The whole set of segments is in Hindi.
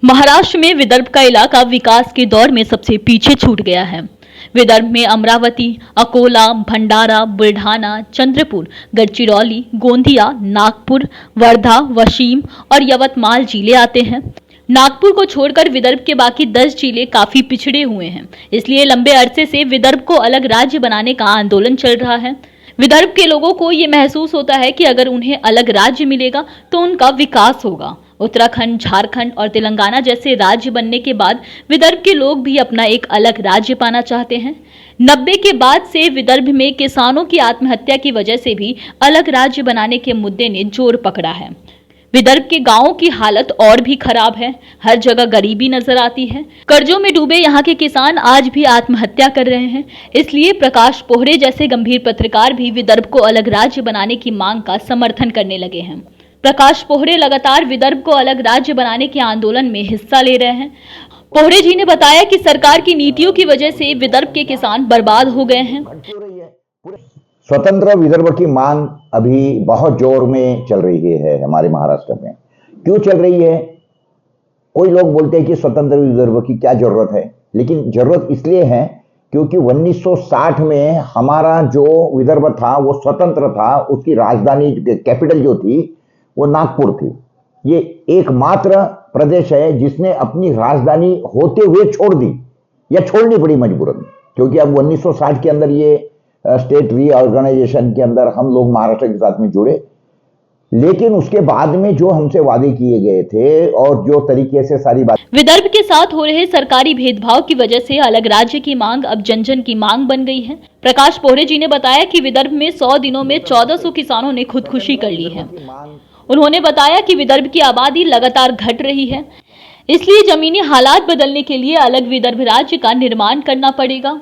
महाराष्ट्र में विदर्भ का इलाका विकास के दौर में सबसे पीछे छूट गया है। विदर्भ में अमरावती, अकोला, भंडारा, बुल्ढाना, चंद्रपुर, गढ़चिरौली, गोंदिया, नागपुर, वर्धा, वशीम और यवतमाल जिले आते हैं। नागपुर को छोड़कर विदर्भ के बाकी 10 जिले काफी पिछड़े हुए हैं। इसलिए लंबे अरसे से विदर्भ को अलग राज्य बनाने का आंदोलन चल रहा है। विदर्भ के लोगों को ये महसूस होता है कि अगर उन्हें अलग राज्य मिलेगा तो उनका विकास होगा। उत्तराखंड, झारखंड और तेलंगाना जैसे राज्य बनने के बाद विदर्भ के लोग भी अपना एक अलग राज्य पाना चाहते हैं। 90 के बाद से विदर्भ में किसानों की आत्महत्या की वजह से भी अलग राज्य बनाने के मुद्दे ने जोर पकड़ा है। विदर्भ के गांवों की हालत और भी खराब है। हर जगह गरीबी नजर आती है। कर्जों में डूबे यहाँ के किसान आज भी आत्महत्या कर रहे हैं। इसलिए प्रकाश पोहरे जैसे गंभीर पत्रकार भी विदर्भ को अलग राज्य बनाने की मांग का समर्थन करने लगे हैं। प्रकाश पोहरे लगातार विदर्भ को अलग राज्य बनाने के आंदोलन में हिस्सा ले रहे हैं। पोहरे जी ने बताया कि सरकार की नीतियों की वजह से विदर्भ के किसान बर्बाद हो गए हैं। स्वतंत्र विदर्भ की मांग अभी बहुत जोर में चल रही है हमारे महाराष्ट्र में। क्यों चल रही है? कोई लोग बोलते हैं कि स्वतंत्र विदर्भ की क्या जरूरत है, लेकिन जरूरत इसलिए है क्योंकि 1960 में हमारा जो विदर्भ था वो स्वतंत्र था। उसकी राजधानी कैपिटल जो थी वो नागपुर थी। ये एकमात्र प्रदेश है जिसने अपनी राजधानी होते हुए छोड़ दी या छोड़नी पड़ी मजबूरन, क्योंकि अब 1960 के अंदर ये स्टेट रीऑर्गेनाइजेशन के अंदर हम लोग महाराष्ट्र के साथ में जुड़े। लेकिन उसके बाद में जो हमसे वादे किए गए थे और जो तरीके से सारी बात, विदर्भ के साथ हो रहे सरकारी भेदभाव की वजह से अलग राज्य की मांग अब जन जन की मांग बन गई है। प्रकाश पोहरे जी ने बताया कि विदर्भ में 100 दिनों में 1400 किसानों ने खुदकुशी कर ली है। उन्होंने बताया कि विदर्भ की आबादी लगातार घट रही है, इसलिए जमीनी हालात बदलने के लिए अलग विदर्भ राज्य का निर्माण करना पड़ेगा।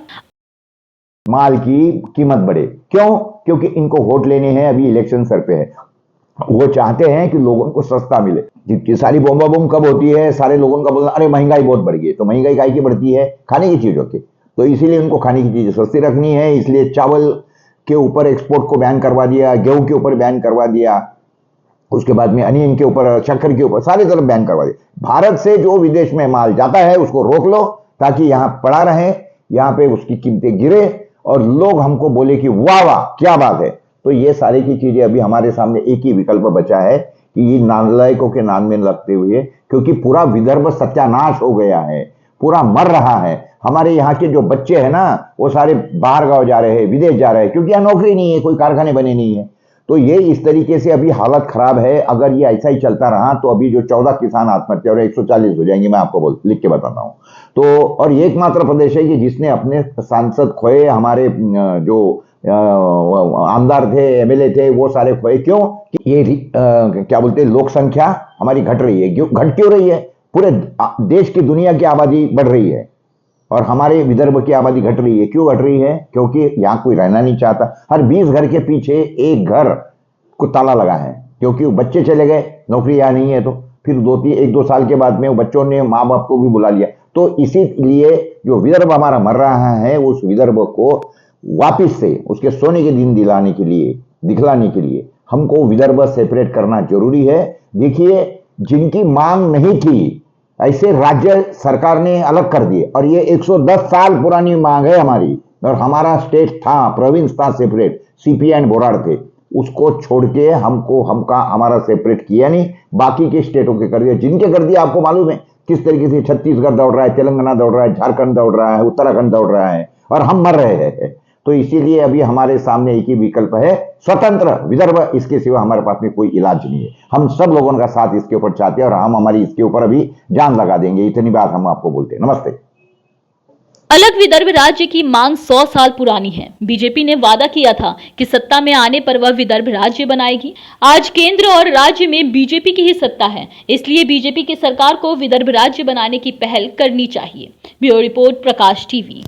माल की कीमत बढ़े। क्यों? क्योंकि इनको वोट लेने हैं, अभी इलेक्शन सर पे है। वो चाहते हैं कि लोगों को सस्ता मिले। जितनी सारी बोम्बा बोम कब होती है, सारे लोगों का बोलना अरे महंगाई बहुत बढ़ गई। तो महंगाई काहे की बढ़ती है? खाने की चीजों की। तो इसीलिए उनको खाने की चीजें सस्ती रखनी है। इसलिए चावल के ऊपर एक्सपोर्ट को बैन करवा दिया, गेहूं के ऊपर बैन करवा दिया, उसके बाद में अनियन के ऊपर, शक्कर के ऊपर, सारी तरफ बैन करवा दिया। भारत से जो विदेश में माल जाता है उसको रोक लो ताकि यहाँ पड़ा रहे, यहाँ पे उसकी कीमतें गिरे और लोग हमको बोले कि वाह वाह क्या बात है। तो ये सारी की चीजें अभी हमारे सामने एक ही विकल्प बचा है कि ये नालायकों के नाम में लगते हुए, क्योंकि पूरा विदर्भ सत्यानाश हो गया है, पूरा मर रहा है। हमारे यहाँ के जो बच्चे हैं ना वो सारे बाहर गांव जा रहे हैं, विदेश जा रहे हैं, क्योंकि यहाँ नौकरी नहीं है, कोई कारखाने बने नहीं है। तो ये इस तरीके से अभी हालत खराब है। अगर ये ऐसा ही चलता रहा तो अभी जो 14 किसान आत्महत्या और 140 हो जाएंगे, मैं आपको लिख के बताता हूँ। तो और ये एकमात्र प्रदेश है कि जिसने अपने सांसद खोए, हमारे जो आमदार थे, एमएलए थे, वो सारे खोए। क्यों? कि ये क्या बोलते हैं, लोक संख्या हमारी घट रही है। घट क्यों रही है? पूरे देश की दुनिया की आबादी बढ़ रही है और हमारे विदर्भ की आबादी घट रही है। क्यों घट रही है? क्योंकि यहाँ कोई रहना नहीं चाहता। हर 20 घर के पीछे एक घर को ताला लगा है, क्योंकि बच्चे चले गए, नौकरी यहाँ नहीं है। तो फिर 1-2 साल के बाद में बच्चों ने माँ बाप को भी बुला लिया। तो इसीलिए जो विदर्भ हमारा मर रहा है, उस विदर्भ को वापिस से उसके सोने के दिन दिलाने के लिए, दिखलाने के लिए हमको विदर्भ सेपरेट करना जरूरी है। देखिए, जिनकी मांग नहीं थी ऐसे राज्य सरकार ने अलग कर दिए और ये 110 साल पुरानी मांग है हमारी। और हमारा स्टेट था, प्रोविंस था सेपरेट, सीपीआई एंड बोराड़ थे, उसको छोड़ के हमारा सेपरेट किया नहीं, बाकी के स्टेटों के कर दिया। जिनके कर दिया आपको मालूम है किस तरीके से। छत्तीसगढ़ दौड़ रहा है, तेलंगाना दौड़ रहा है, झारखंड दौड़ रहा है, उत्तराखंड दौड़ रहा है और हम मर रहे हैं। तो इसीलिए अभी हमारे सामने एक ही विकल्प है, स्वतंत्र विदर्भ। इसके सिवा हमारे पास में कोई इलाज नहीं है। हम सब लोगों का साथ इसके ऊपर चाहते हैं और हम हमारी इसके ऊपर अभी जान लगा देंगे। इतनी बात हम आपको बोलते हैं। नमस्ते। अलग विदर्भ राज्य की मांग 100 साल पुरानी है। बीजेपी ने वादा किया था कि सत्ता में आने पर वह विदर्भ राज्य बनाएगी। आज केंद्र और राज्य में बीजेपी की ही सत्ता है, इसलिए बीजेपी की सरकार को विदर्भ राज्य बनाने की पहल करनी चाहिए। ब्यूरो रिपोर्ट, प्रकाश टीवी।